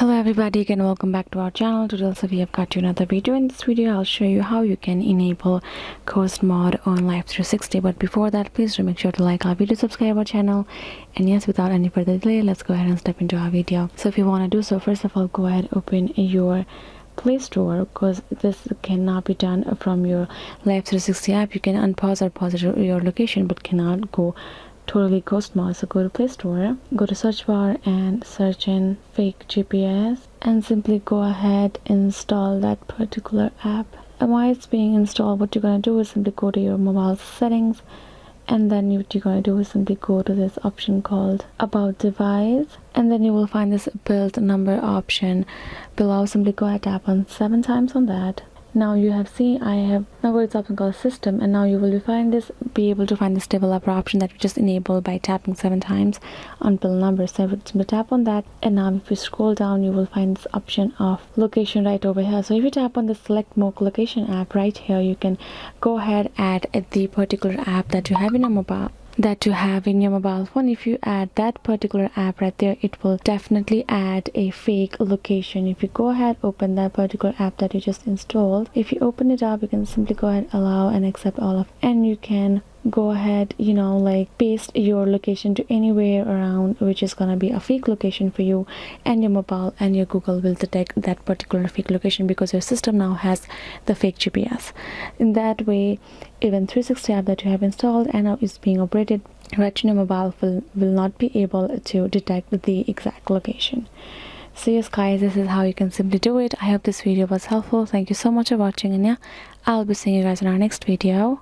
Hello everybody, again welcome back to our channel. Today also we have got you another video. In this video I'll show you how you can enable ghost mode on Life360. But before that, please do make sure to like our video, subscribe our channel, and yes, without any further delay, let's go ahead and step into our video. So if you want to do so, first of all, go ahead, open your Play Store, because this cannot be done from your Life360 app. You can unpause or pause your location but cannot go totally ghost mode. So go to Play Store, go to search bar and search in fake GPS, and simply go ahead install that particular app. And while it's being installed, what you're going to do is simply go to your mobile settings, and then what you're going to do is simply go to this option called about device, and then you will find this build number option below. Simply go ahead, tap on 7 times on that. Now you have seen I have now got this option called system, and now you will be able to find this developer option that we just enabled by tapping 7 times on build number. So simply tap on that, and now if you scroll down, you will find this option of location right over here. So if you tap on the select more location app right here, you can go ahead add the particular app that you have in your mobile phone. If you add that particular app right there, it will definitely add a fake location. If you go ahead, open that particular app that you just installed, if you open it up, you can simply go ahead, allow and accept all of, and you can go ahead, like paste your location to anywhere around, which is gonna be a fake location for you, and your mobile and your Google will detect that particular fake location because your system now has the fake GPS. In that way, even 360 app that you have installed and now is being operated right in your mobile will not be able to detect the exact location. So yes guys, this is how you can simply do it. I hope this video was helpful. Thank you so much for watching, and yeah, I'll be seeing you guys in our next video.